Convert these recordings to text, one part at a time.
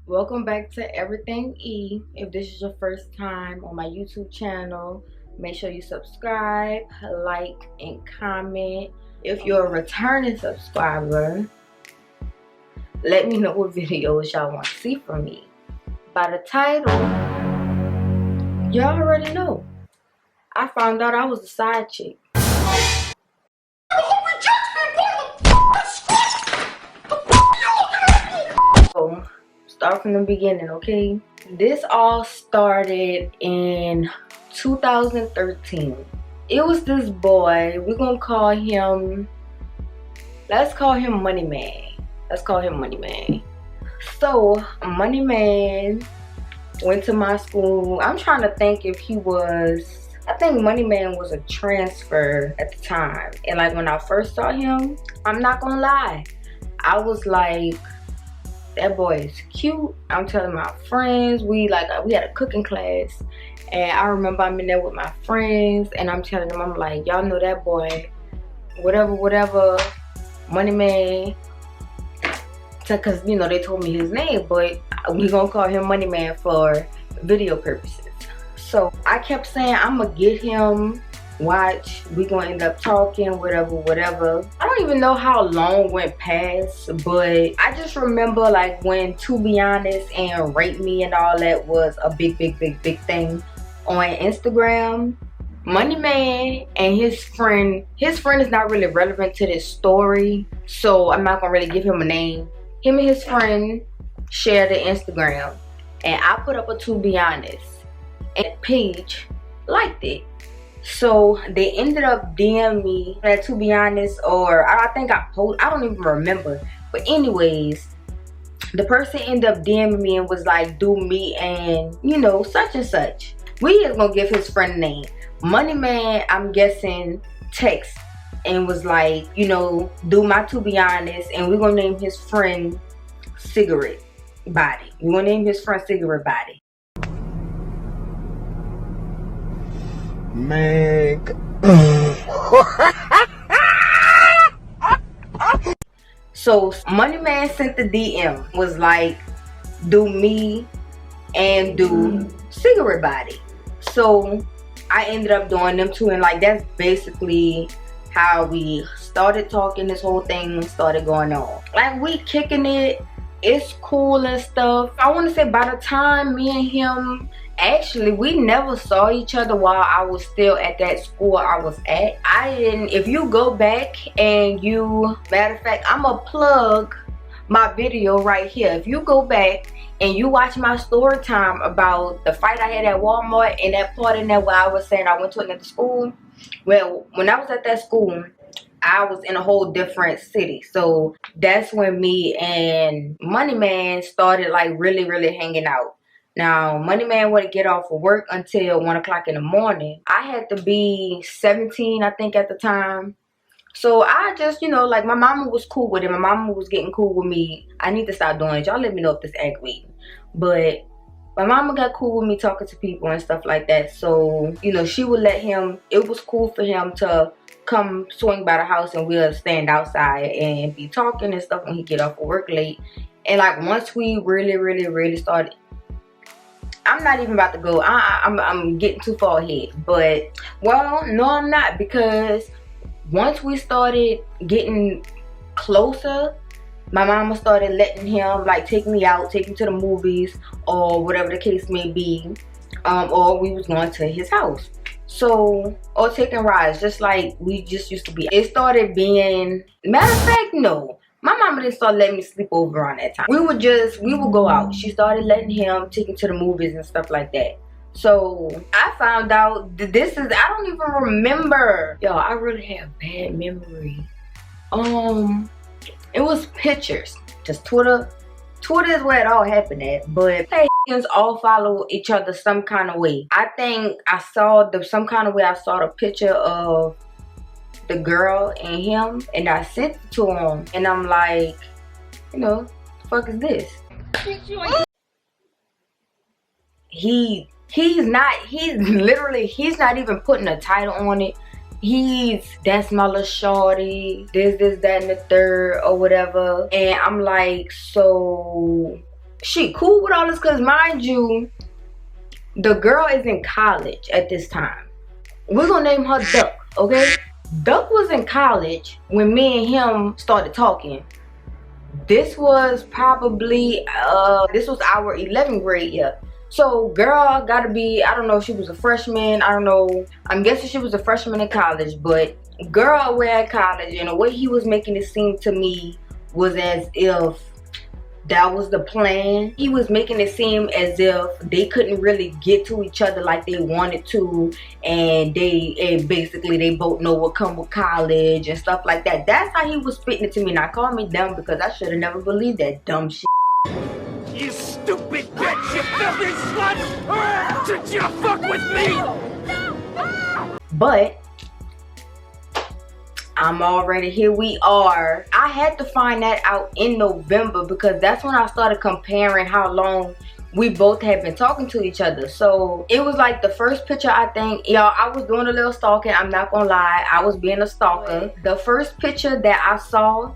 Welcome back to Everything E. If this is your first time on my YouTube channel, make sure you subscribe, like, and comment. If you're a returning subscriber, let me know what videos y'all want to see from me. By the title, y'all already know. I found out I was a side chick. So, start from the beginning, okay? This all started in 2013. It was this boy, we're gonna call him, let's call him Money Man. So, Money Man went to my school. I'm trying to think if he was, I think Money Man was a transfer at the time. And like when I first saw him, I'm not gonna lie, I was like, that boy is cute. I'm telling my friends, we had a cooking class, and I remember I'm in there with my friends, and I'm telling them, I'm like, y'all know that boy, whatever, Money Man, because you know they told me his name, but we gonna call him Money Man for video purposes. So I kept saying, I'm gonna get him, watch, we gonna end up talking, whatever. I don't even know how long went past, but I just remember like when To Be Honest and Rate Me and all that was a big thing on Instagram. Money Man and his friend is not really relevant to this story, so I'm not gonna really give him a name. Him and his friend shared the Instagram, and I put up a To Be Honest, and Paige liked it. So they ended up DMing me that To Be Honest, or I think I posted, I don't even remember. But anyways, the person ended up DMing me and was like, do me and, you know, such and such. We is gonna give his friend a name. Money Man, I'm guessing, text and was like, you know, do my To Be Honest, and we're gonna name his friend Cigarette Body. We're gonna name his friend Cigarette Body. Man. So Money Man sent the DM, was like, do me and do Cigarette Body. So I ended up doing them two, and like that's basically how we started talking. This whole thing started going on. Like we kicking it, it's cool and stuff. I want to say by the time me and him, actually we never saw each other while I was still at that school I was at. If you go back and matter of fact, I'm gonna plug my video right here. If you go back and you watch my story time about the fight I had at Walmart and that part in there where I was saying I went to another school. Well, when I was at that school, I was in a whole different city. So that's when me and Money Man started like really hanging out. Now, Money Man wouldn't get off of work until 1 o'clock in the morning. I had to be 17, I think, at the time. So I just, you know, like my mama was cool with it. My mama was getting cool with me. I need to stop doing it. Y'all let me know if this aggravating. But my mama got cool with me talking to people and stuff like that. So, you know, she would let him, it was cool for him to come swing by the house and we'll stand outside and be talking and stuff when he get off of work late. And like once we really started, I'm not even about to go, I'm getting too far ahead. But, well, no I'm not, because once we started getting closer, my mama started letting him like take me out, take me to the movies or whatever the case may be, or we was going to his house. So, or taking rides, just like we just used to be. It started being, matter of fact, no, my mama didn't start letting me sleep over on that time. We would go out. She started letting him take me to the movies and stuff like that. So I found out that I don't even remember. Yo, I really have bad memory. It was pictures. Just Twitter is where it all happened at. But pagans all follow each other some kind of way. I think I saw some kind of way I saw the picture of the girl and him, and I sent it to him, and I'm like, you know, the fuck is this? He's not even putting a title on it. That's my little shorty, this, that, and the third, or whatever. And I'm like, so she cool with all this, because mind you, the girl is in college at this time. We're gonna name her Duck, okay? Duck was in college when me and him started talking. This was probably this was our 11th grade year. So girl gotta be, I don't know if she was a freshman, I don't know, I'm guessing she was a freshman in college, but girl, we're at college, and the way he was making it seem to me was as if that was the plan. He was making it seem as if they couldn't really get to each other like they wanted to, and basically they both know what come with college and stuff like that. That's how he was spitting it to me. Now call me dumb, because I should have never believed that dumb shit. You stupid bitch, you filthy slut! Did you fuck with me? But I'm already, here we are. I had to find that out in November, because that's when I started comparing how long we both had been talking to each other. So it was like the first picture, I think, y'all, I was doing a little stalking. I'm not gonna lie, I was being a stalker. The first picture that I saw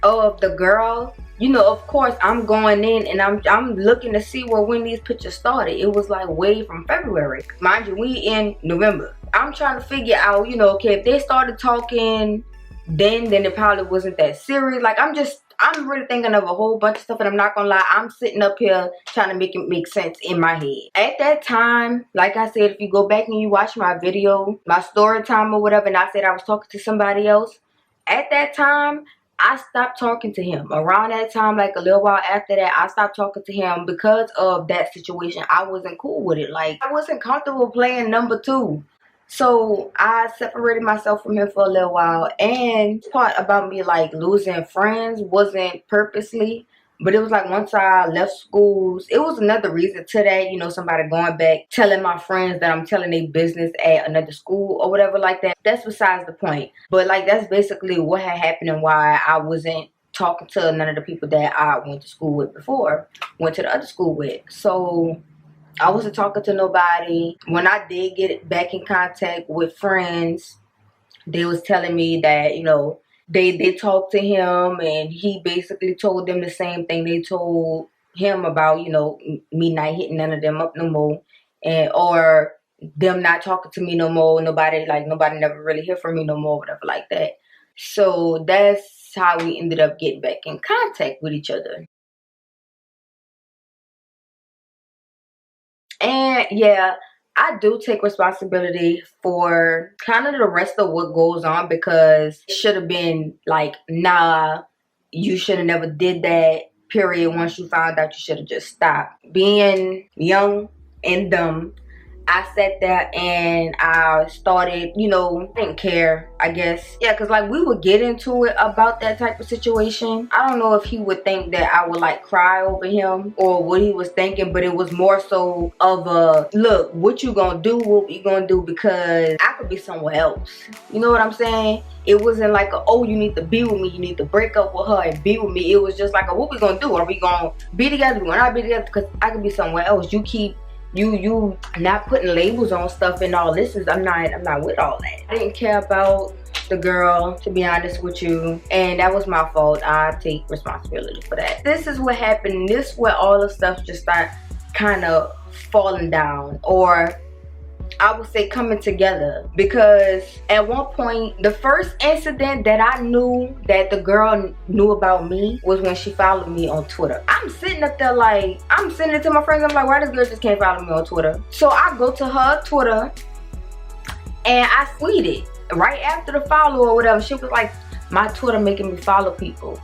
of the girl, you know, of course I'm going in and I'm looking to see when these pictures started. It was like way from February. Mind you, we in November. I'm trying to figure out, you know, okay, if they started talking then it probably wasn't that serious. Like I'm really thinking of a whole bunch of stuff, and I'm not gonna lie, I'm sitting up here trying to make it make sense in my head. At that time, like I said, if you go back and you watch my video, my story time or whatever, and I said I was talking to somebody else, at that time I stopped talking to him. Around that time, like a little while after that, I stopped talking to him because of that situation. I wasn't cool with it. Like, I wasn't comfortable playing number two. So I separated myself from him for a little while. And part about me like losing friends wasn't purposely, but it was like once I left schools, it was another reason to that. You know, somebody going back telling my friends that I'm telling their business at another school or whatever like that. That's besides the point. But like, that's basically what had happened and why I wasn't talking to none of the people that I went to school with before, went to the other school with. So I wasn't talking to nobody. When I did get back in contact with friends, they was telling me that, you know, they talked to him and he basically told them the same thing they told him about, you know, me not hitting none of them up no more, and or them not talking to me no more. Nobody never really hear from me no more, whatever like that. So that's how we ended up getting back in contact with each other. And yeah, I do take responsibility for kind of the rest of what goes on, because it should have been like, nah, you should have never did that, period. Once you found out, you should have just stopped. Being young and dumb, I sat there and I started, you know, didn't care, I guess. Yeah, because like we would get into it about that type of situation. I don't know if he would think that I would like cry over him or what he was thinking, but it was more so of a, look, what you gonna do, what you gonna do, because I could be somewhere else. You know what I'm saying? It wasn't like, oh, you need to be with me, you need to break up with her and be with me. It was just like, what we gonna do? Are we gonna be together? We gonna not be together? Because I could be somewhere else. You not putting labels on stuff and all this is, I'm not with all that. I didn't care about the girl, to be honest with you, and that was my fault. I take responsibility for that. This is what happened. This is where all the stuff just start kind of falling down, or I would say coming together, because at one point, the first incident that I knew that the girl knew about me was when she followed me on Twitter. I'm sitting up there like, I'm sending it to my friends. I'm like, why this girl just can't follow me on Twitter? So I go to her Twitter and I tweeted right after the follow or whatever. She was like, my Twitter making me follow people.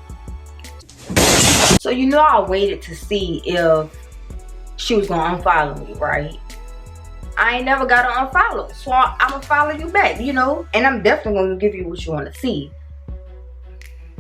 So you know, I waited to see if she was gonna unfollow me, right? I ain't never got to unfollow, so I'm gonna follow you back, you know, and I'm definitely gonna give you what you want to see.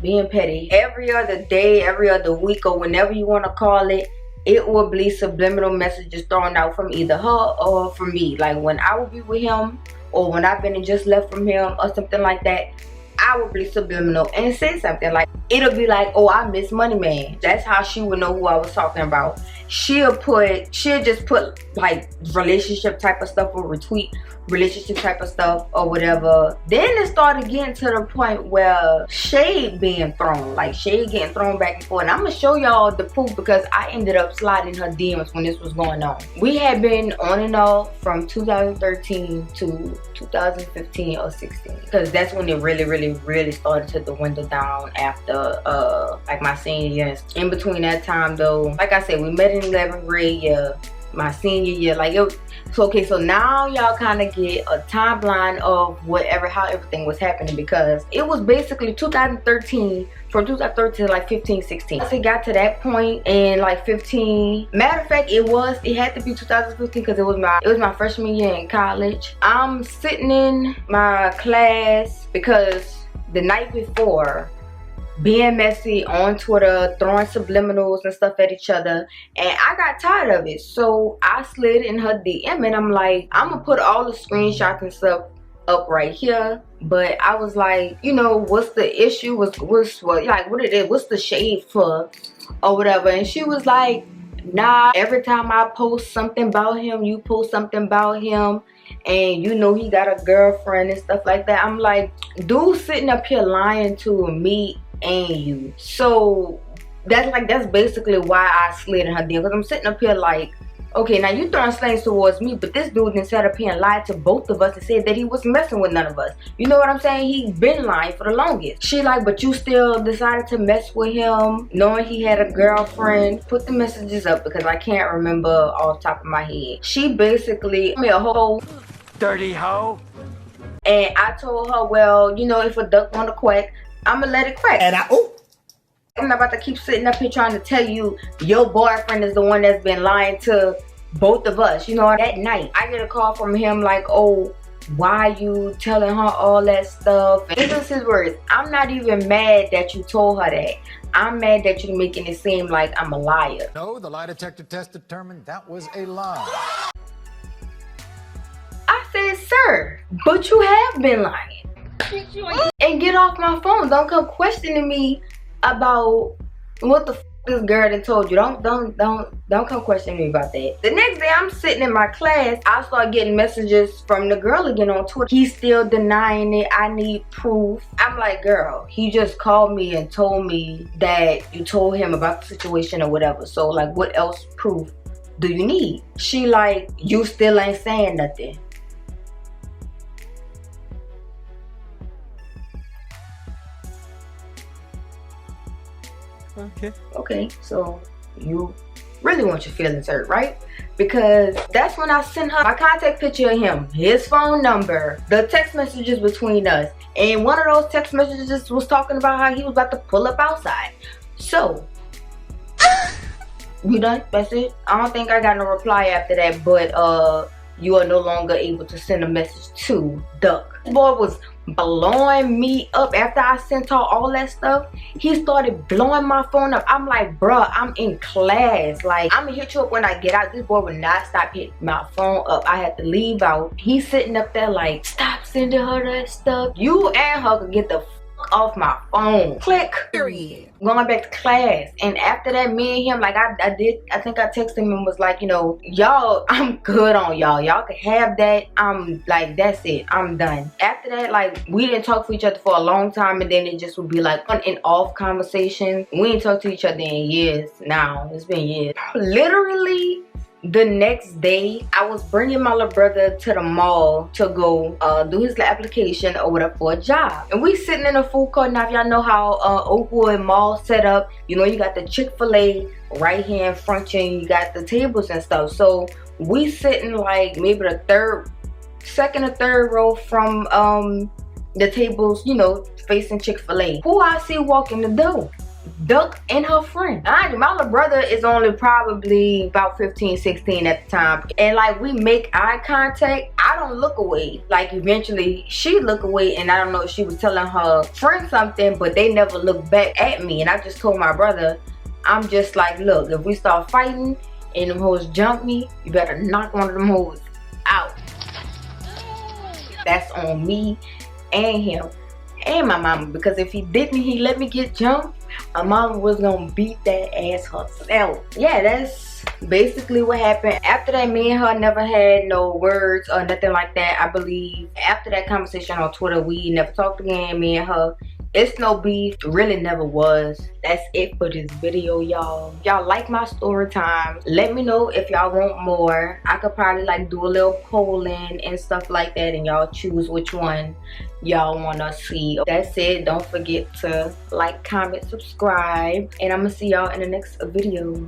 Being petty every other day, every other week, or whenever you want to call it, it will be subliminal messages thrown out from either her or from me. Like when I will be with him, or when I've been and just left from him or something like that, I will be subliminal and say something like, it'll be like, oh, I miss Money Man. That's how she would know who I was talking about. She'll just put like relationship type of stuff or retweet relationship type of stuff or whatever. Then it started getting to the point where shade being thrown, like shade getting thrown back and forth. And I'm gonna show y'all the proof because I ended up sliding her DMs when this was going on. We had been on and off from 2013 to 2015 or 16, because that's when it really started to dwindle down after like my senior year. In between that time though, like I said, we met in 11th grade, yeah, my senior year, like it. So okay, so now y'all kind of get a timeline of how everything was happening, because it was basically 2013, from 2013 to like 15, 16. Once it got to that point in like 15, matter of fact, it had to be 2015 because it was my freshman year in college. I'm sitting in my class because the night before, being messy on Twitter, throwing subliminals and stuff at each other, and I got tired of it. So I slid in her DM and I'm like, I'm gonna put all the screenshots and stuff up right here. But I was like, you know, what's the issue? What's the shade for or whatever? And she was like, nah, every time I post something about him, you post something about him, and you know he got a girlfriend and stuff like that. I'm like, dude sitting up here lying to me and you. So that's basically why I slid in her DM, because I'm sitting up here like, okay, now you throwing slangs towards me, but this dude then sat up here and lied to both of us and said that he was messing with none of us. You know what I'm saying? He's been lying for the longest. She like, but you still decided to mess with him knowing he had a girlfriend. Put the messages up because I can't remember off the top of my head. She basically called me a hoe. Dirty hoe. And I told her, well, you know, if a duck wanna quack, I'ma let it crack. And I'm not about to keep sitting up here trying to tell you your boyfriend is the one that's been lying to both of us. You know, that night I get a call from him like, oh, why you telling her all that stuff? And this is his words. I'm not even mad that you told her that. I'm mad that you're making it seem like I'm a liar. No, the lie detector test determined that was a lie. I said, sir, but you have been lying. And get off my phone. Don't come questioning me about what the this girl done told you. Don't come question me about that. The next day I'm sitting in my class, I start getting messages from the girl again on Twitter. He's still denying it. I need proof. I'm like, girl, he just called me and told me that you told him about the situation or whatever. So like, what else proof do you need? She like, you still ain't saying nothing. Okay, so you really want your feelings hurt, right? Because that's when I sent her my contact picture of him, his phone number, the text messages between us, and one of those text messages was talking about how he was about to pull up outside. So you done? That's it? I don't think I got no reply after that, but you are no longer able to send a message to Duck. This boy was blowing me up after I sent her all that stuff. He started blowing my phone up. I'm like, bruh, I'm in class. Like, I'm gonna hit you up when I get out. This boy would not stop hitting my phone up. I had to leave out. He's sitting up there like, stop sending her that stuff. You and her could get the f off my phone. Click. Period. Going back to class. And after that, me and him, like I think I texted him and was like, you know, y'all, I'm good on y'all. Y'all can have that. I'm like, that's it. I'm done. After that, like, we didn't talk to each other for a long time, and then it just would be like on and off conversations. We ain't talked to each other in years now. It's been years. Literally, the next day, I was bringing my little brother to the mall to go do his application or whatever for a job. And we sitting in a food court. Now, if y'all know how Oakwood Mall set up, you know, you got the Chick-fil-A right here in front of you, and you got the tables and stuff. So we sitting like maybe the second or third row from the tables, you know, facing Chick-fil-A. Who I see walking the door? Duck and her friend. My little brother is only probably about 15, 16 at the time. And like, we make eye contact. I don't look away. Like, eventually she look away, and I don't know if she was telling her friend something, but they never looked back at me. And I just told my brother, I'm just like, look, if we start fighting and them hoes jump me, you better knock one of them hoes out. That's on me and him. and my mama, because if he let me get jumped, my mama was gonna beat that ass herself. Yeah, that's basically what happened. After that, me and her never had no words or nothing like that. I believe after that conversation on Twitter, we never talked again, me and her. It's no beef, really never was. That's it for this video, y'all. Y'all like my story time, let me know if y'all want more. I could probably like do a little polling and stuff like that, and y'all choose which one y'all want to see. That's it. Don't forget to like, comment, subscribe, and I'm gonna see y'all in the next video.